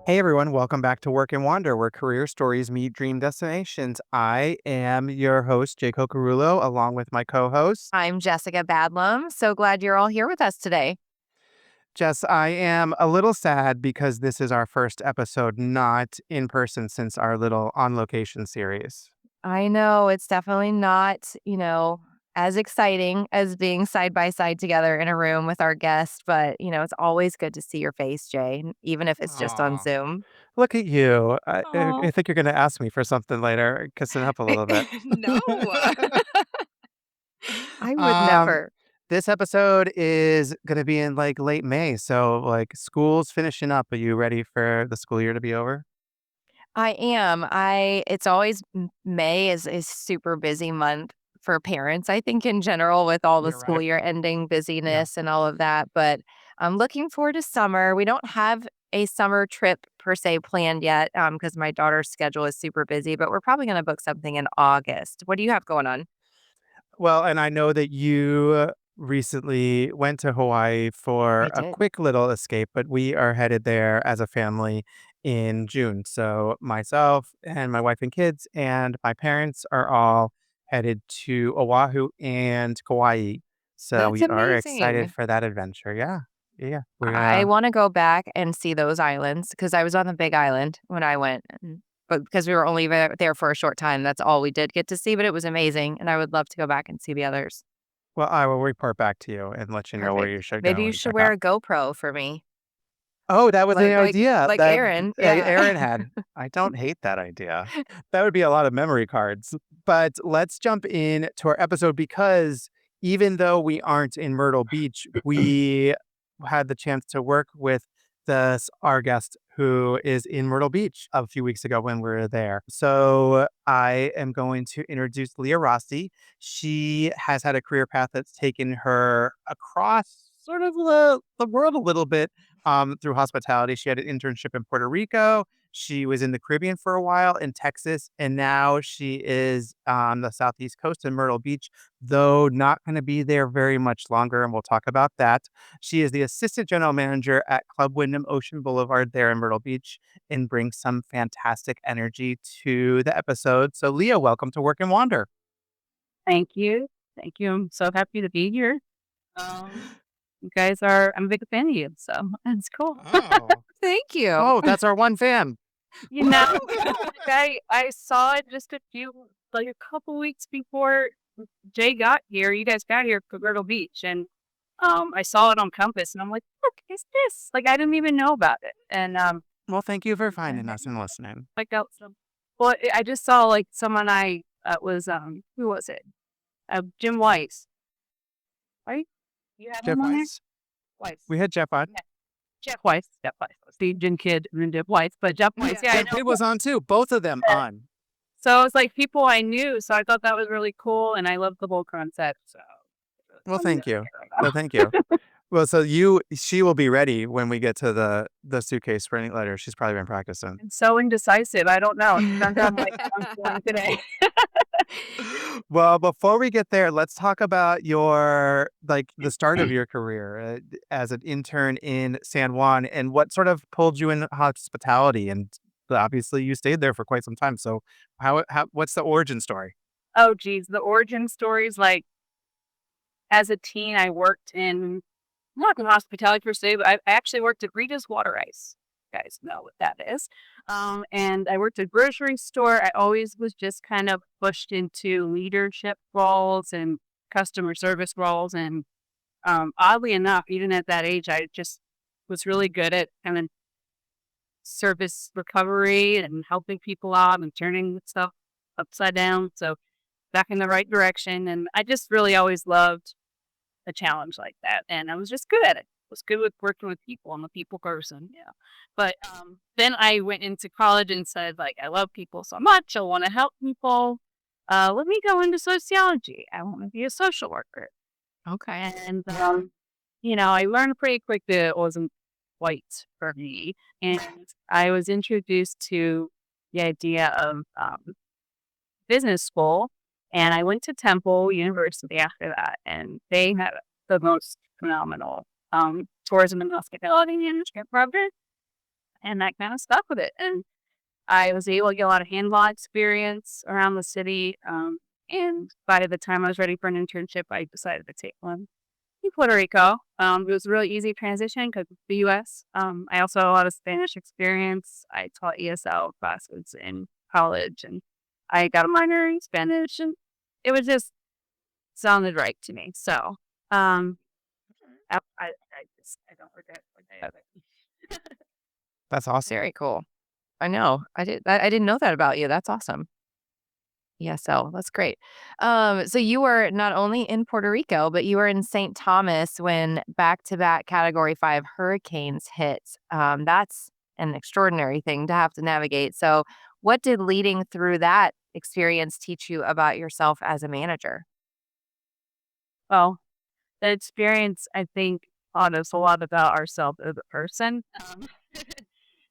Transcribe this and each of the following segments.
Hey everyone, welcome back to Work and Wander, where career stories meet dream destinations. I am your host, Jake Carullo, along with my co-host, I'm Jessica Badlam. So glad you're all here with us today. Jess. I am a little sad because this is our first episode not in person since our little on location series. I know it's definitely not, as exciting as being side by side together in a room with our guest, but it's always good to see your face, Jay, even if it's just on Aw, Zoom. look at you. I Oh, think you're going to ask me for something later, kissing up a little bit. no, I would um, never. this episode is going to be in like late May. So, like, school's finishing up. Are you ready for the school year to be over? I am. It's always May is super busy month for parents, I think in general with all the You're school right. year ending Yeah. busyness and all of that, but I'm looking forward to summer. We don't have a summer trip per se planned yet because my daughter's schedule is super busy, but we're probably going to book something in August. What do you have going on? Well, and I know that you recently went to Hawaii for I a did. quick little escape, but we are headed there as a family in June. So myself and my wife and kids and my parents are all headed to Oahu and Kauai. So That's we are excited amazing. for that adventure. Yeah. Yeah. We're I wanna go back and see those islands because I was on the Big Island when I went, but because we were only there for a short time, that's all we did get to see, but it was amazing, and I would love to go back and see the others. well, I will report back to you and let you know where you Perfect. should Maybe go you and should check wear out. a GoPro for me, Oh, that was the like like idea like that Aaron. Yeah. Aaron had. I don't hate that idea. That would be a lot of memory cards. But let's jump in to our episode because even though we aren't in Myrtle Beach, we had the chance to work with our guest who is in Myrtle Beach a few weeks ago when we were there. So I am going to introduce Leah Rossi. She has had a career path that's taken her across sort of the world a little bit through hospitality. She had an internship in Puerto Rico. She was in the Caribbean for a while in Texas, and now she is on the southeast coast in Myrtle Beach, though not going to be there very much longer. And we'll talk about that. She is the assistant general manager at Club Wyndham Ocean Boulevard there in Myrtle Beach and brings some fantastic energy to the episode. So, Leah, welcome to Work and Wander. Thank you. Thank you. I'm so happy to be here. You guys I'm a big fan of you, so it's cool. Oh, Thank you. oh, that's our one fan. You know, I saw it just like a couple weeks before Jay got here. You guys got here to Myrtle Beach, and I saw it on Compass, and I'm like, look, it's this. Like I didn't even know about it, and Well, thank you for finding and us and listening. like out some. Well, I just saw like someone I was who was it? Jim Weiss, right? You have Jeff him on there? Weiss. Weiss. We had Jeff on. Jeff Weiss. Steve Jin Kid and Jeff Weiss, but Jeff Weiss, yeah, I Jeff know. Pitt was on too. Both of them on. So it was like people I knew, so I thought that was really cool, and I love the whole concept. So Well, I'm thank really you. here Well, right thank you. Well, so she will be ready when we get to the suitcase running letter. She's probably been practicing. I'm so indecisive. I don't know. It depends on like how I'm feeling today. Well, before we get there, let's talk about your like the start of your career as an intern in San Juan and what sort of pulled you in hospitality. And obviously, you stayed there for quite some time. So, how what's the origin story? Oh, geez, the origin stories. Like as a teen, I worked in not in hospitality per se, but I actually worked at Rita's Water Ice. You guys know what that is. And I worked at a grocery store. I always was just kind of pushed into leadership roles and customer service roles. And oddly enough, even at that age, I just was really good at kind of service recovery and helping people out and turning stuff upside down. So back in the right direction. And I just really always loved a challenge like that, and I was just good at it. Was good with working with people. I'm a people person, yeah. But then I went into college and said, like, I love people so much. I want to help people. Let me go into sociology. I want to be a social worker. Okay. And I learned pretty quick that it wasn't quite for me, and I was introduced to the idea of business school, and I went to Temple University after that, and they had the most phenomenal tourism and hospitality management program. and I kind of stuck with it. And I was able to get a lot of hands-on experience around the city. And by the time I was ready for an internship, I decided to take one in Puerto Rico. It was a really easy transition because it's the U.S. I also had a lot of Spanish experience. I taught ESL classes in college, and I got a minor in Spanish, and it was just sounded right to me. So, I don't regret what I did. That's awesome. Very cool. I know. I didn't know that about you. That's awesome. ESL. That's great. So you were not only in Puerto Rico, but you were in St. Thomas when back-to-back Category 5 hurricanes hit. That's an extraordinary thing to have to navigate. So what did leading through that experience teach you about yourself as a manager? Well, the experience, I think, taught us a lot about ourselves as a person.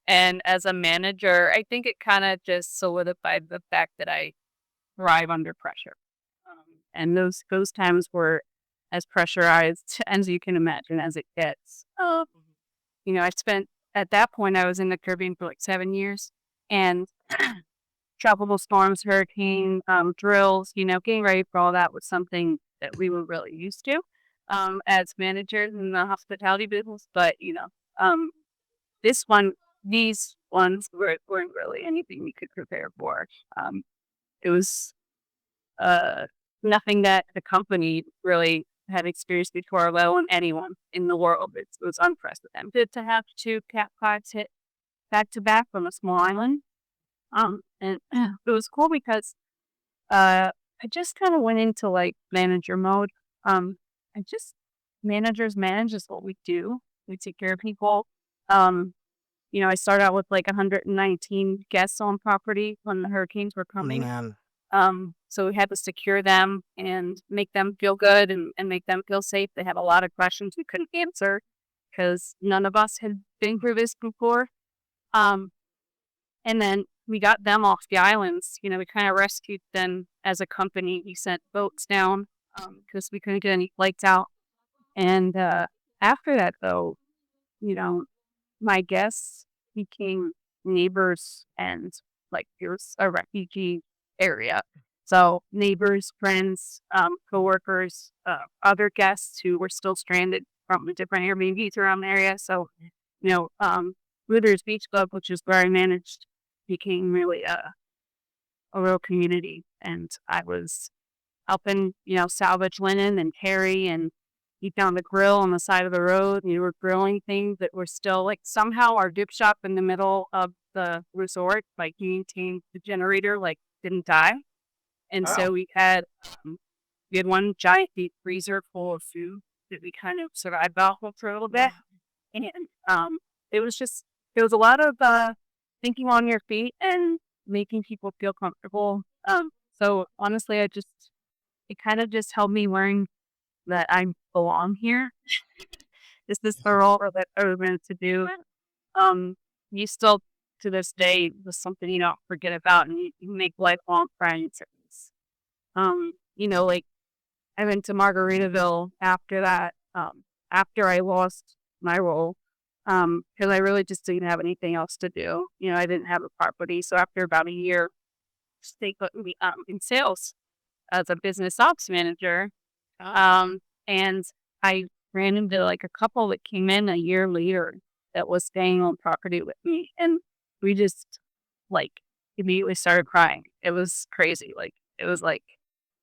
And as a manager, I think it kind of just solidified the fact that I thrive under pressure. And those times were as pressurized as you can imagine as it gets. I spent at that point I was in the Caribbean for like 7 years, and tropical storms, hurricane drills. Getting ready for all that was something that we were really used to as managers in the hospitality business. But um, this one, these ones weren't really anything we could prepare for. It was uh, nothing that the company really had experienced before, let alone anyone in the world. It was unprecedented to have two Cat 5s hit back to back on a small island. And it was cool because I just kind of went into like manager mode. I just managers manage is what we do. We take care of people. Um, I started out with like 119 guests on property when the hurricanes were coming. Man. So we had to secure them and make them feel good and make them feel safe. They had a lot of questions we couldn't answer because none of us had been through this before. Um, and then we got them off the islands. We kind of rescued them as a company. We sent boats down because we couldn't get any flights out. And after that, though, you know, my guests became neighbors, and like here's a refugee area. So neighbors, friends, coworkers, other guests who were still stranded from the different Airbnbs around the area. So, Withers Beach Club, which is where I managed, became really a real community. And I was helping, salvage linen and carry, and he found a grill on the side of the road, and you were grilling things that were still like somehow our dip shop in the middle of the resort, like maintained the generator, like didn't die. And so we had one giant deep freezer full of food that we kind of survived off of for a little bit. And it was a lot of thinking on your feet and making people feel comfortable. So honestly, it kind of just helped me learn that I belong here. This is the role that I was meant to do. You still, to this day, was something you don't forget about, and you make lifelong friends. Like I went to Margaritaville after that, after I lost my role, because I really just didn't have anything else to do. I didn't have a property. So after about a year, they put me in sales as a business ops manager. And I ran into like a couple that came in a year later that was staying on property with me. And we just like immediately started crying. It was crazy. Like it was like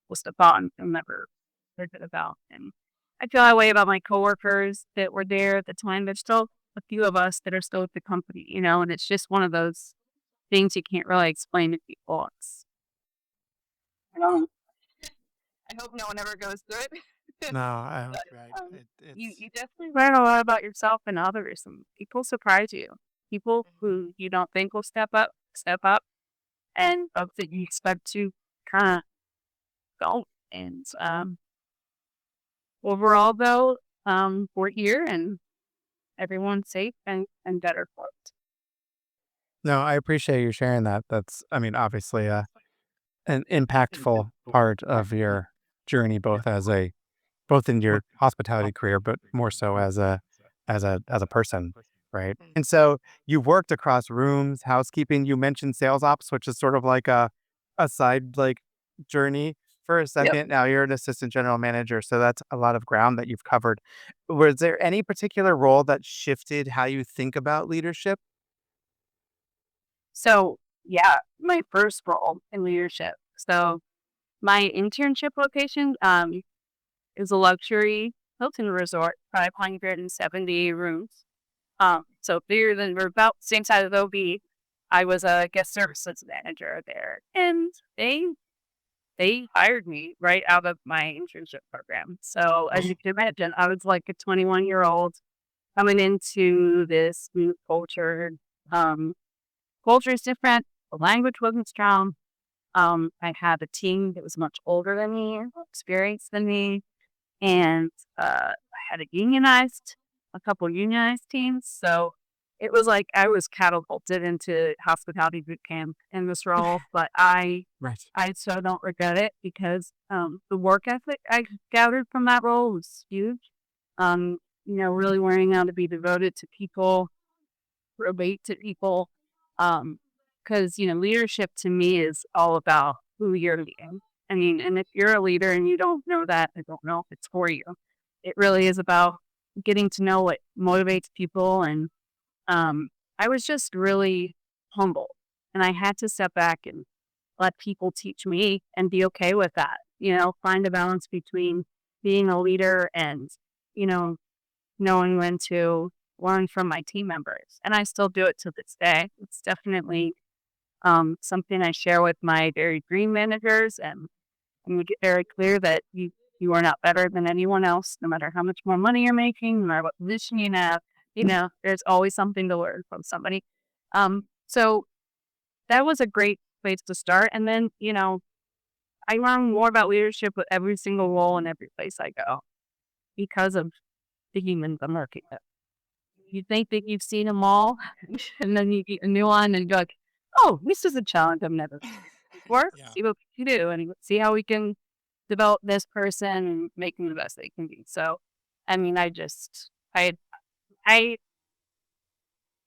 just a bond I'll never forget about. And I feel that way about my coworkers that were there at the time. There's still a few of us that are still with the company, and it's just one of those things you can't really explain to people. I hope no one ever goes through it. No, I But, right. you It's definitely learn a lot about yourself and others, and people surprise you. People who you don't think will step up, and folks that you expect to kind of don't. And overall, though, we're here and everyone's safe and better for it. no, I appreciate you sharing that. That's, obviously an impactful part of your journey, both in your hospitality career, but more so as a person. Right. And so you've worked across rooms, housekeeping. You mentioned sales ops, which is sort of like a side like journey for a Yep. second. Now you're an assistant general manager, so that's a lot of ground that you've covered. Was there any particular role that shifted how you think about leadership? So, yeah, my first role in leadership. So, my internship location is a luxury Hilton resort, 570 rooms. So bigger than we're about the same size as OB. I was a guest services manager there, and they hired me right out of my internship program. So as you can imagine, I was like a 21-year-old coming into this new culture. Um, Culture is different. The language wasn't strong. I had a team that was much older than me, more experienced than me, and I had a couple unionized teams. So it was like I was catapulted into hospitality boot camp in this role, but Right. I so don't regret it because the work ethic I gathered from that role was huge. Really learning how to be devoted to people, relate to people. Because leadership to me is all about who you're leading. I mean, and if you're a leader and you don't know that, I don't know if it's for you. It really is about getting to know what motivates people. And I was just really humble, and I had to step back and let people teach me and be okay with that. Find a balance between being a leader and you know knowing when to learn from my team members. And I still do it to this day. It's definitely something I share with my very green managers, and we get very clear that you are not better than anyone else, no matter how much more money you're making, no matter what position you have. There's always something to learn from somebody. So that was a great place to start. And then, I learn more about leadership with every single role and every place I go because of the humans I'm working with. You think that you've seen them all, and then you get a new one, and you're like, "Oh, this is a challenge I've never seen before. Yeah. See what we can do, and see how we can develop this person and make them the best they can be." So, I mean, I,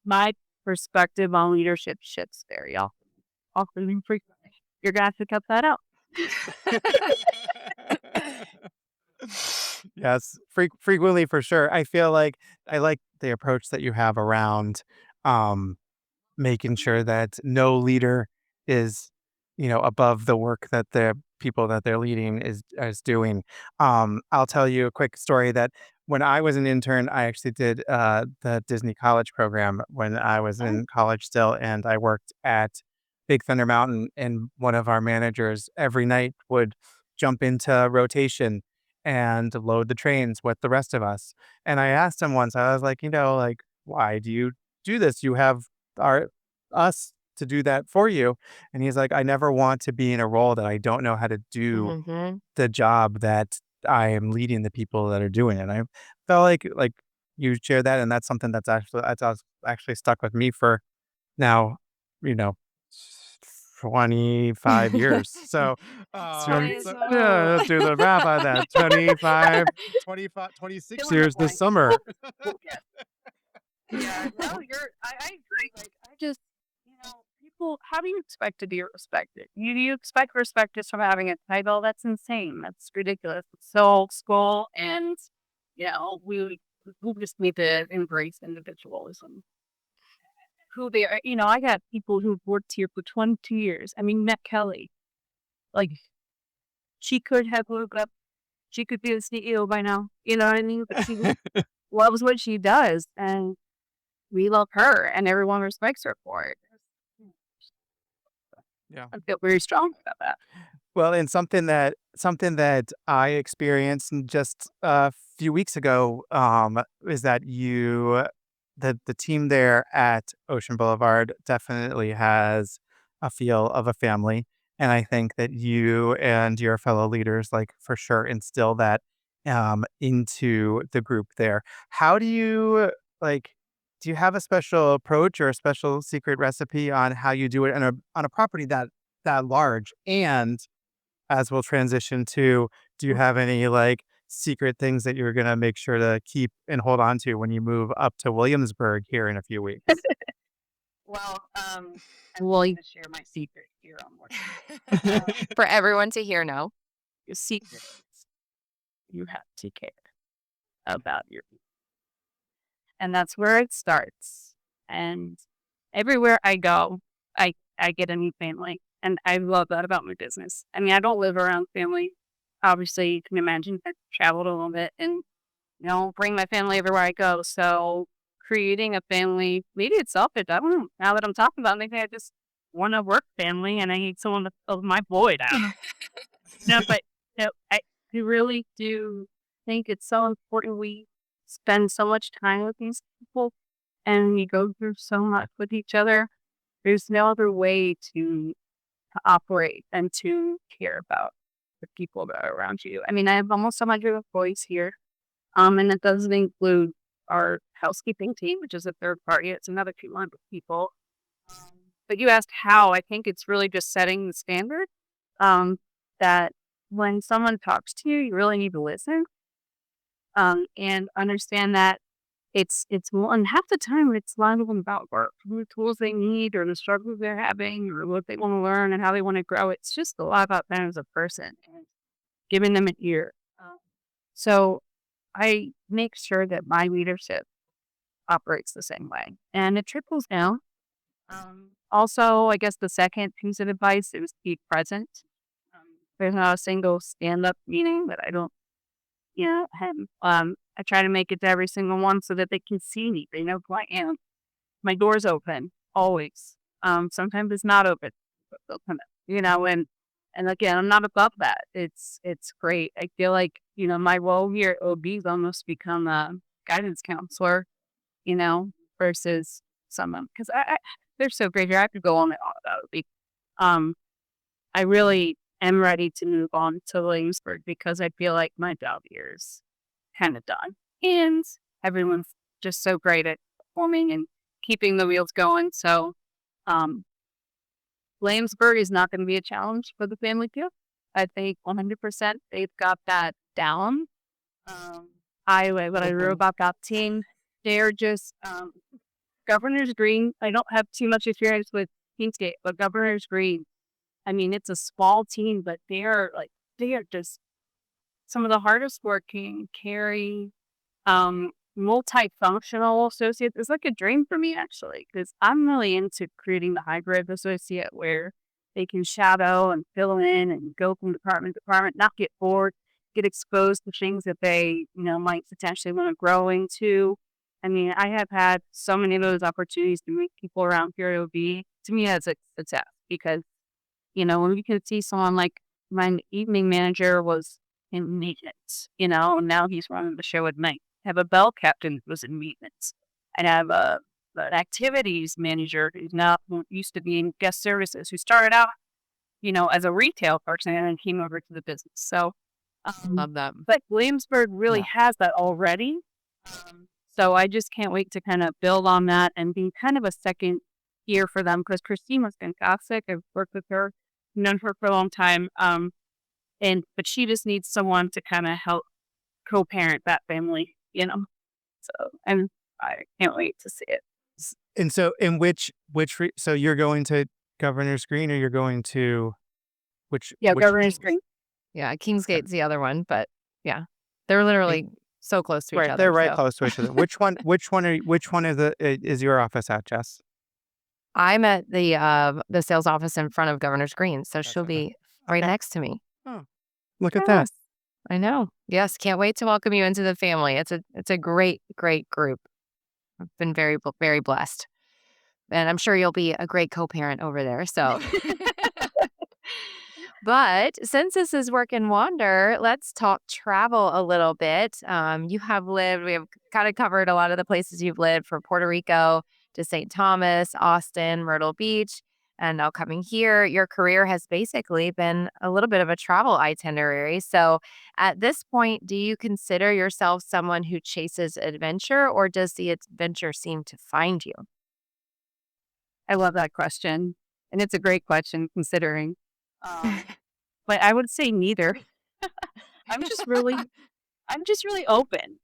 my perspective on leadership shifts very often and frequently. You're gonna have to cut that out. Yes, frequently for sure. I feel like I like the approach that you have around um making sure that no leader is, above the work that the people that they're leading is doing. I'll tell you a quick story that when I was an intern, I actually did the Disney College program when I was Oh, in college still, and I worked at Big Thunder Mountain. And one of our managers every night would jump into rotation and load the trains with the rest of us. And I asked him once, I was like, like, why do you do this? You have our us to do that for you. And he's like, I never want to be in a role that I don't know how to do Mhm. the job that I am leading the people that are doing it. And I felt like you share that, and that's something that's actually stuck with me for now, you know, 25 years. So, That's sorry. so wonderful. yeah, do the math on that. 25, 26 Feeling years this like, summer. yeah. Yeah, no, I agree. Like, people, how do you expect to be respected? You expect respect just from having a title? That's insane. That's ridiculous. It's so old school. And, we just need to embrace individualism. Who they are. I got people who've worked here for 22 years. I mean, Met Kelly, like, she could have moved up. She could be the CEO by now. You know what I mean? But she loves what she does. And we love her, and everyone respects her for it. Yeah. I feel very strong about that. Well, and something that I experienced just a few weeks ago, is that the team there at Ocean Boulevard definitely has a feel of a family, and I think that you and your fellow leaders, like, for sure instill that, into the group there. How do you, like do you have a special approach or a special secret recipe on how you do it on a property that large? And as we'll transition to, do you have any, like, secret things that you're going to make sure to keep and hold on to when you move up to Williamsburg here in a few weeks? Well, I'm willing to share my secret here on board. For everyone to hear now. Your secret is you have to care about your people. And that's where it starts. And everywhere I go, I get a new family. And I love that about my business. I mean, I don't live around family. Obviously, you can imagine I've traveled a little bit and, bring my family everywhere I go. So creating a family, maybe it's selfish. I don't know. Now that I'm talking about it, maybe I just want a work family and I need someone of my void. I don't know. No, but I really do think it's so important we spend so much time with these people and we go through so much with each other. There's no other way to operate and to care about the people that are around you. I mean, I have almost 100 employees here, and it doesn't include our housekeeping team, which is a third party. It's another 200 people. But you asked how. I think it's really just setting the standard that when someone talks to you, you really need to listen and understand that and half the time it's not even about work, the tools they need or the struggles they're having or what they want to learn and how they want to grow. It's just a lot about them as a person and giving them an ear. So I make sure that my leadership operates the same way and it trickles down. Also, I guess the second piece of advice is be present. There's not a single stand-up meeting that I don't, have. I try to make it to every single one so that they can see me. They know who I am. My door's open always. Sometimes it's not open, but they'll come in. And again, I'm not above that. It's great. I feel like my role here at OB's almost become a guidance counselor. Versus someone because they're so great here. I could go on and on about it. I really am ready to move on to Williamsburg because I feel like my job here is kind of done. And everyone's just so great at performing and keeping the wheels going. So Williamsburg is not going to be a challenge for the family too. I think 100% they've got that down. What I wrote about that team, they're just Governor's Green. I don't have too much experience with Kingsgate, but Governor's Green, I mean, it's a small team, but they are just some of the hardest working, caring, multifunctional associates. It's like a dream for me, actually, because I'm really into creating the hybrid associate where they can shadow and fill in and go from department to department, not get bored, get exposed to things that they, might potentially want to grow into. I mean, I have had so many of those opportunities to meet people around here at OB. To me, that's a success because, when you can see someone like my evening manager was in maintenance, and now he's running the show at night. I have a bell captain who was in maintenance. I have an activities manager who used to be in guest services, who started out, as a retail person and came over to the business. So, Love that. but Williamsburg really has that already. So I just can't wait to kind of build on that and be kind of a second year for them because Christine was fantastic. I've worked with her, known her for a long time. But she just needs someone to kind of help co-parent that family, So I can't wait to see it. And so so you're going to Governor's Green or you're going to which Governor's Green. Yeah, Kingsgate's the other one, but yeah, they're literally so close to each other. They're right close to each other. Which one is your office at, Jess? I'm at the sales office in front of Governor's Green, so she'll be right next to me. Oh, look at that. I know. Yes, can't wait to welcome you into the family. It's a great group. I've been very, very blessed. And I'm sure you'll be a great co-parent over there. So, but since this is Work and Wander, let's talk travel a little bit. We have kind of covered a lot of the places you've lived, from Puerto Rico to St. Thomas, Austin, Myrtle Beach, and now coming here. Your career has basically been a little bit of a travel itinerary. So at this point, do you consider yourself someone who chases adventure, or does the adventure seem to find you? I love that question. And it's a great question considering. But I would say neither. I'm just really I'm just really open.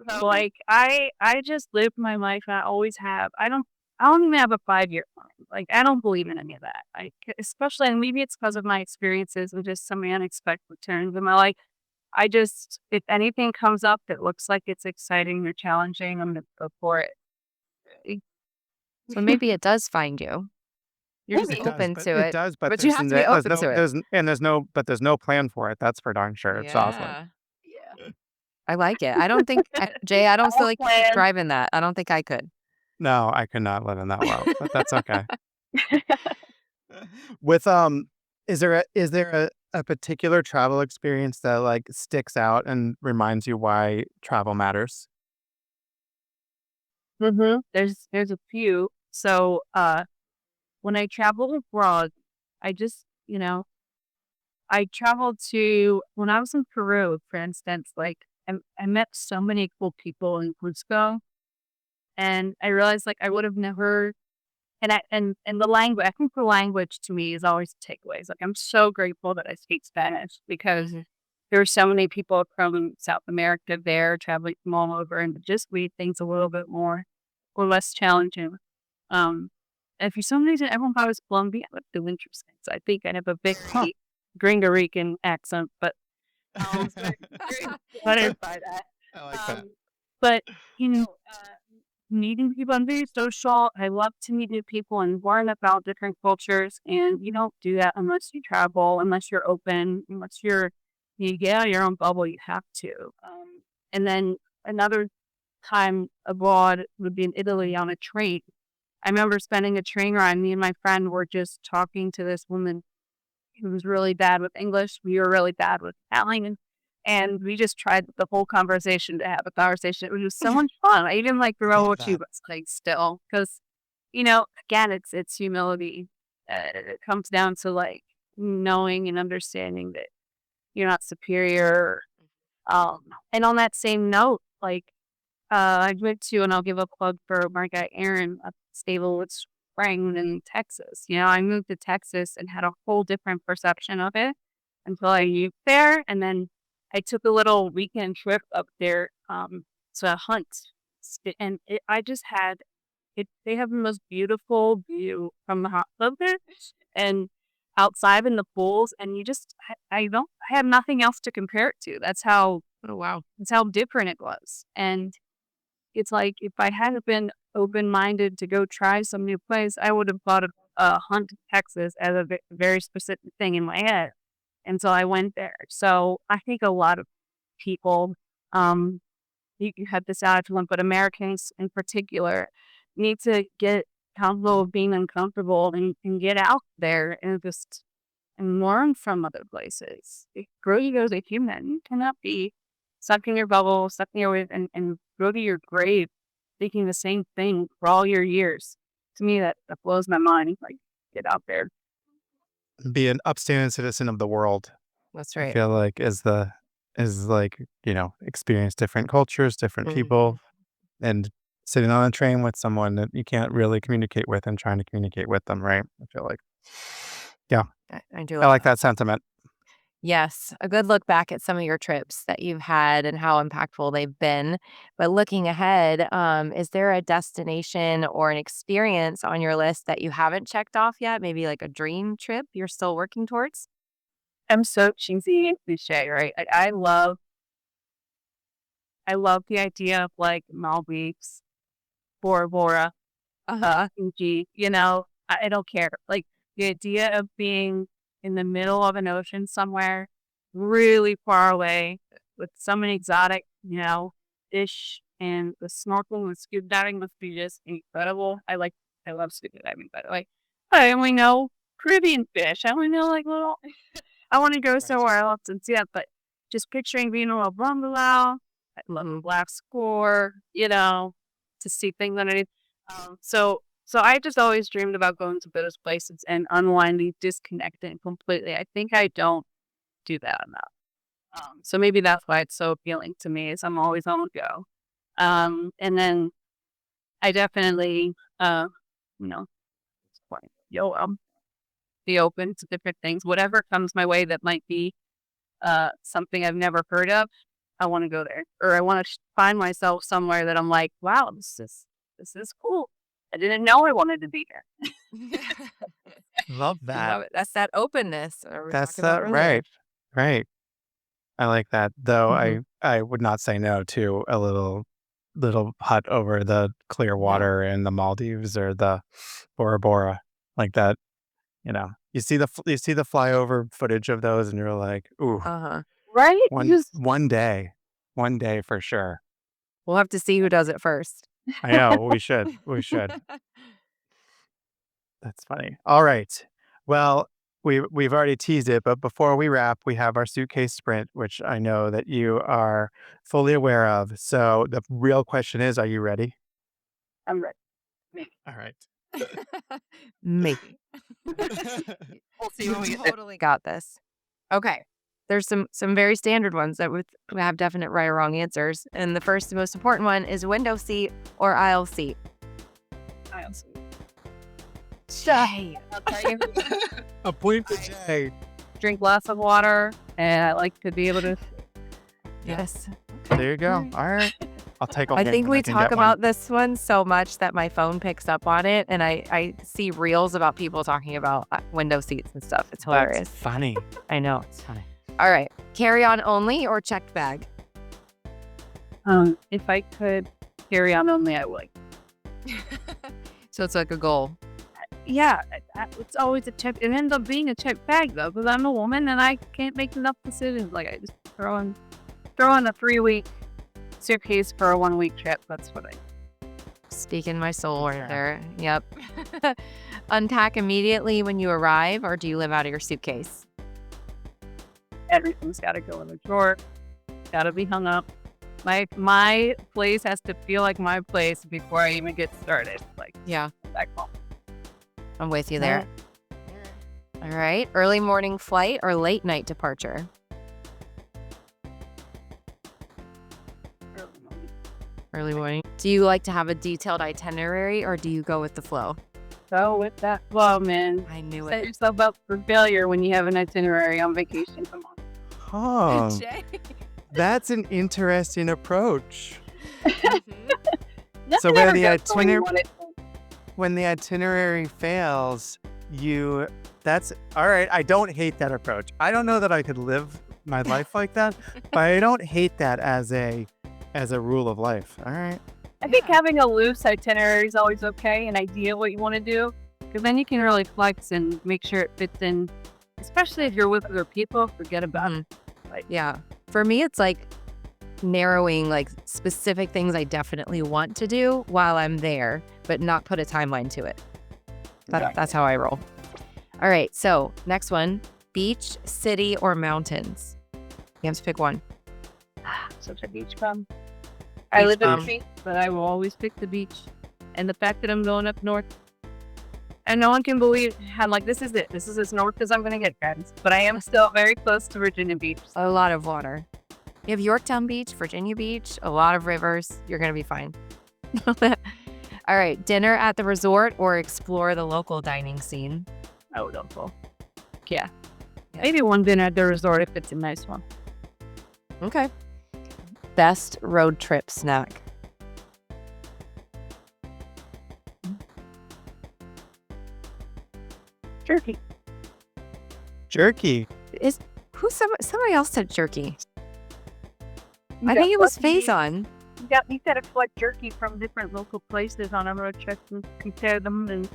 So like I just live my life. I always have. I don't even have a 5-year plan. Like I don't believe in any of that. Especially and maybe it's because of my experiences and just some unexpected turns in my life. I just if anything comes up that looks like it's exciting or challenging, I'm gonna go for it. So maybe it does find you. You're just It Maybe. does, open but to it it, does, but but you have to be there's open no to it. there's no plan for it. That's for darn sure. It's awesome. Yeah. I like it. I don't think Jay, I I don't feel have like you could plans. thrive in that. I don't think I could. No, I could not live in that world, but that's okay. With is there a particular travel experience that like sticks out and reminds you why travel matters? There's a few. So when I travel abroad, I just I traveled to when I was in Peru, for instance, like I met so many cool people in Cusco and I realized like I would have never and the language I think the language to me is always a takeaway. It's like I'm so grateful that I speak Spanish because Mhm. there are so many people from South America there traveling from all over and just made things a little bit more or less challenging. Um, and for some reason, everyone thought I was Colombian, which is interesting. So I think I have a Huh. very Gringo Rican accent, but I was very, very flattered by that. I like that. Um, but you know, meeting people, I'm very social. I love to meet new people and learn about different cultures. And you don't do that unless you travel, unless you're open, unless you get out of your own bubble. You have to. And then another time abroad would be in Italy on a train. I remember spending a train ride. Me and my friend were just talking to this woman who was really bad with English. We were really bad with Italian. And we just tried the whole conversation to have a conversation. It was so much fun. I even like I remember love what she that. was like still. Because, again, it's humility. It comes down to like knowing and understanding that you're not superior. Um, and on that same note, like I went to, and I'll give a plug for my guy Aaron up stable with Spring in Texas. I moved to Texas and had a whole different perception of it until I moved there. And then I took a little weekend trip up there to hunt. And I just had it. They have the most beautiful view from the hot tub there and outside in the pools. And I have nothing else to compare it to. Oh, wow. That's how different it was. And it's like if I hadn't been open-minded to go try some new place, I would have thought of Hunt, Texas as a very specific thing in my head. And so I went there. So I think a lot of people, um, you had this out one, but Americans in particular need to get comfortable with being uncomfortable and get out there and just and learn from other places. Grow you as a human. You cannot be stuck in your bubble, stuck in your ways, and go to your grave thinking the same thing for all your years. To me, that blows my mind. Like, get out there. Be an upstanding citizen of the world. That's I right. feel like is like, experience different cultures, different Mhm. people, and sitting on a train with someone that you can't really communicate with and trying to communicate with them, right? I feel like yeah, I do I like like that. that sentiment. Yes, a good look back at some of your trips that you've had and how impactful they've been. But looking ahead, is there a destination or an experience on your list that you haven't checked off yet? Maybe like a dream trip you're still working towards? I'm so cheesy and cliche, right? I love the idea of like Maldives, Bora Bora, Fiji. I don't care. Like the idea of being in the middle of an ocean somewhere, really far away, with some exotic, fish, and the snorkeling and scuba diving must be just incredible. I love scuba diving, by the way. I only know Caribbean fish. I only know like little. I want to go Right. somewhere else and see that, but just picturing being in a little bungalow, I love a black score, to see things underneath. So I just always dreamed about going to those places and unwinding, disconnecting completely. I think I don't do that enough. So maybe that's why it's so appealing to me is I'm always on the go. And then I definitely, you know, be open to different things, whatever comes my way that might be something I've never heard of. I want to go there, or I want to find myself somewhere that I'm like, wow, this is cool. I didn't know I wanted to be here. Love I that. love it. That's that openness we were That's talking about that earlier. right. I like that. Though Mhm. I would not say no to a little hut over the clear No. water in the Maldives or the Bora Bora, like that. You see the flyover footage of those, and you're like, ooh, Uh-huh. Right? one one day for sure. We'll have to see who does it first. I know we should. That's funny. All right. Well, we've already teased it, but before we wrap, we have our suitcase sprint, which I know that you are fully aware of. So the real question is, are you ready? I'm ready. Maybe. All right. Maybe. We'll see You when we get there. totally got this. Okay. There's some very standard ones that would have definite right or wrong answers. And the first and most important one is window seat or aisle seat. I also Jay. I'll tell you, A point for Jay. drink lots of water, and I like to be able to. Yes. There you go. All right. I'll take a I hint think when we can talk get one. about this one so much that my phone picks up on it, and I see reels about people talking about window seats and stuff. It's hilarious. That's funny. I know. It's funny. All right. Carry on only or checked bag? If I could carry on only, I would. So it's like a goal. Yeah, it's always a check. It ends up being a check bag though, because I'm a woman and I can't make enough decisions. Like I just throw in a 3-week suitcase for a 1-week trip. That's what I. Speaking my soul right Sure. there. Yep. Unpack immediately when you arrive, or do you live out of your suitcase? Everything's got to go in the drawer. Got to be hung up. My place has to feel like my place before I even get started. Like Yeah, back home. I'm with you there. All right. Early morning flight or late night departure? Early morning. Do you like to have a detailed itinerary, or do you go with the flow? So with that flow, man, I knew set it. yourself up for failure when you have an itinerary on vacation. Come on. Oh, Jay. that's an interesting approach. Nothing So where ever the goes the way you itinerary want it. when the itinerary fails, that's all right. I don't hate that approach. I don't know that I could live my life like that, but I don't hate that as a rule of life. All right. I think having a loose itinerary is always okay, an idea what you want to do, because then you can really flex and make sure it fits in. Especially if you're with other people, forget about it. Yeah. For me, it's like narrowing like specific things I definitely want to do while I'm there, but not put a timeline to it. That's how I roll. All right. So next one, beach, city, or mountains? You have to pick one. Such a beach bum. I Beach live in bum. the beach, but I will always pick the beach. And the fact that I'm going up north, and no one can believe, I'm like, this is it. This is as north as I'm going to get, guys. But I am still very close to Virginia Beach. A lot of water. You have Yorktown Beach, Virginia Beach, a lot of rivers. You're going to be fine. All right. Dinner at the resort or explore the local dining scene? Oh, doubtful. Yeah. Maybe one dinner at the resort if it's a nice one. Okay. Best road trip snack? Jerky. Jerky. Somebody else said jerky. I think it was Faison. You got to collect jerky from different local places on a road trip and compare them. And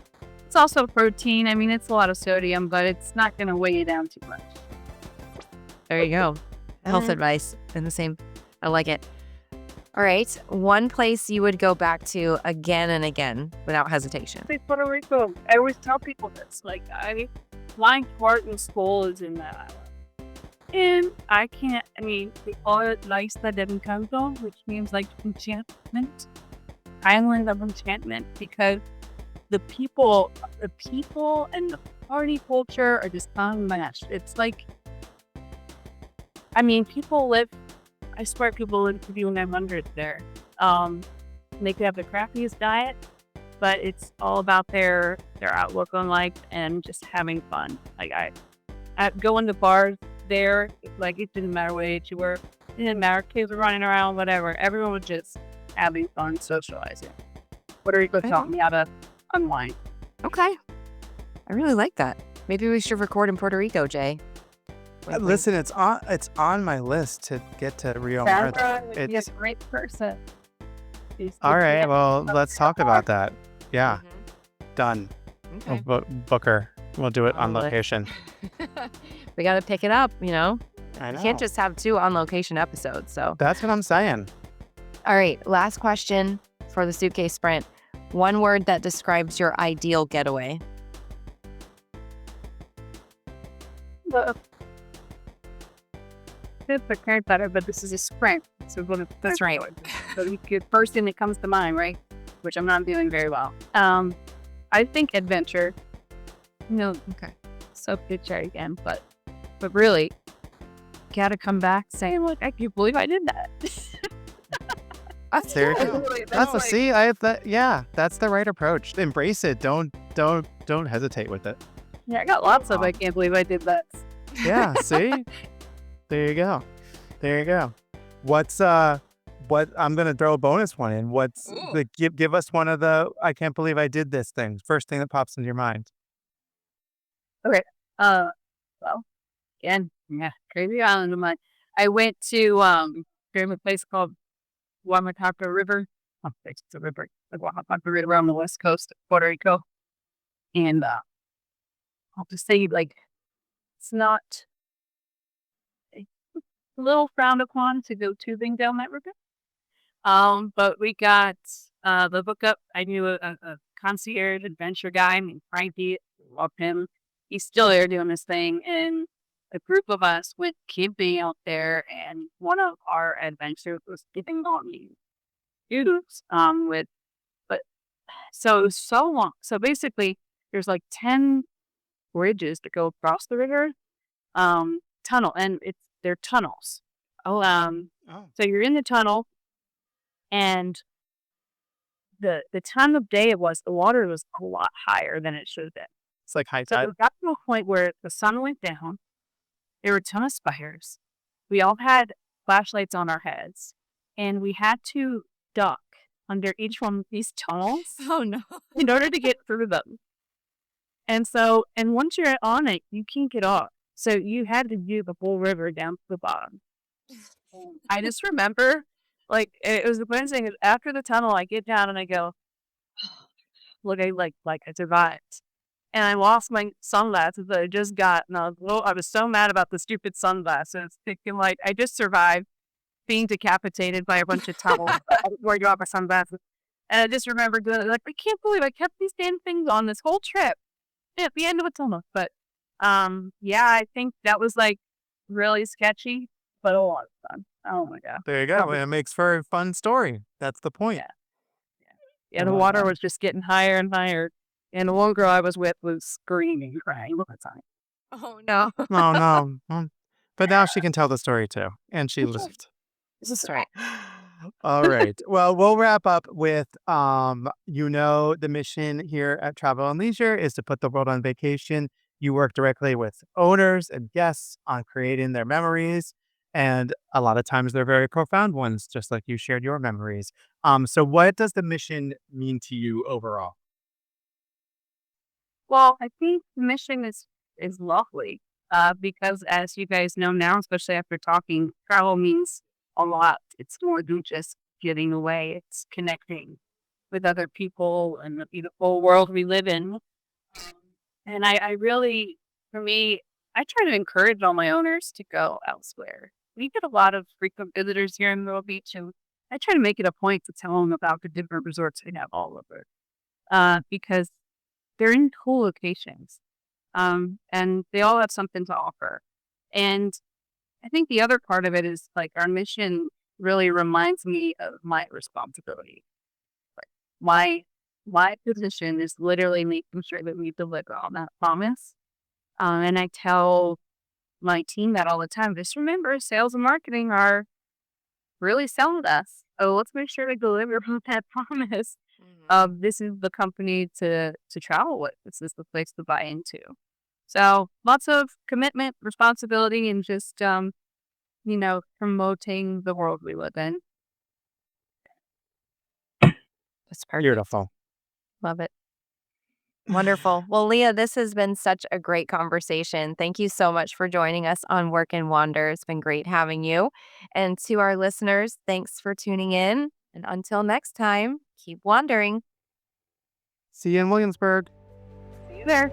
it's also protein. I mean, it's a lot of sodium, but it's not going to weigh you down too much. There you go. Health advice in the same. I like it. All right. One place you would go back to again and again without hesitation. Say Puerto Rico. I always tell people this. Like, flying part in school is in that island. And I can't, they call it La Isla del Encanto, which means like enchantment. Island of enchantment, because the people and the party culture are just unmatched. It's like, people live, I swear people live to be 100 there. They could have the crappiest diet, but it's all about their outlook on life and just having fun. Like I going to bars there, like it didn't matter what age you were. and our kids were running around, whatever. Everyone was just having fun, socializing. Puerto Rico taught me how to unwind. Okay. I really like that. Maybe we should record in Puerto Rico, Jay. Wink, wink. Listen, it's on my list to get to Rio Mar. Sandra would be a It's great person. all right. Well, let's talk about that. Yeah, done. Okay. We'll book her. We'll do it on I'll let- location. We got to pick it up, you know? I We know. can't just have 2 on location episodes. So, That's what I'm saying. all right. Last question for the suitcase sprint. One word that describes your ideal getaway. But it's prepared better, but this is a sprint. So That's right. So the first thing that comes to mind, right? Which I'm not doing very well. I think adventure. Okay. So picture again, but really, gotta come back saying, "Look, I can't believe I did that." There you go. That's the see. Yeah, that's the right approach. Embrace it. Don't hesitate with it. Yeah, I got lots of. I can't believe I did that. Yeah. See. There you go. There you go. What I'm gonna throw a bonus one in. What's Ooh. give us one of the I can't believe I did this things. First thing that pops into your mind. Well, again, yeah, crazy island of mine. I went to a place called Guamataca River. It's a river, the Guamataca River on the west coast of Puerto Rico, and I'll just say, like, it's not a little frowned upon to go tubing down that river. But we got the hookup. I knew a concierge adventure guy named Frankie. Love him. He's still there doing this thing, and a group of us went camping out there, and one of our adventures was getting on these tubes. But so it was so long. So basically, there's like 10 bridges to go across the river, tunnel, and they're tunnels. Oh, So you're in the tunnel, and the time of day it was, the water was a lot higher than it should have been. It's like high So tide. it got to a point where the sun went down. There were a ton of spiders. We all had flashlights on our heads, and we had to duck under each one of these tunnels oh no. in order to get through them. And once you're on it, you can't get off. So you had to do the whole river down to the bottom. I just remember, like, it was the funniest thing is after the tunnel, I get down and I go, look, I survived. And I lost my sunglasses that I just got, and I was so mad about the stupid sunglasses, thinking like I just survived being decapitated by a bunch of tunnels. Where you got my sunglasses, and I just remember doing like I can't believe I kept these damn things on this whole trip at the end of a tunnel. But yeah, I think that was like really sketchy, but a lot of fun. Oh my god! There you go. It makes for a fun story. That's the point. Yeah, the water was just getting higher and higher. And the one girl I was with was screaming, crying all the time. Oh no. Oh no. But now she can tell the story too, and she lived. This is right. All right. Well, we'll wrap up with the mission here at Travel and Leisure is to put the world on vacation. You work directly with owners and guests on creating their memories. And a lot of times they're very profound ones, just like you shared your memories. So what does the mission mean to you overall? Well, I think the mission is lovely because, as you guys know now, especially after talking, travel means a lot. It's more than just getting away. It's connecting with other people and the beautiful world we live in. And I really, for me, I try to encourage all my owners to go elsewhere. We get a lot of frequent visitors here in Myrtle Beach, and I try to make it a point to tell them about the different resorts we have all over because they're in cool locations, and they all have something to offer. And I think the other part of it is like our mission really reminds me of my responsibility. Like my position is literally making sure that we deliver on that promise. And I tell my team that all the time. Just remember, sales and marketing are really selling us. So let's make sure to deliver on that promise. This is the company to travel with. This is the place to buy into. So lots of commitment, responsibility, and just promoting the world we live in. That's perfect. Beautiful. Love it. Wonderful. Well, Leah, this has been such a great conversation. Thank you so much for joining us on Work and Wander. It's been great having you. And to our listeners, thanks for tuning in. And until next time, keep wandering. See you in Williamsburg. See you there.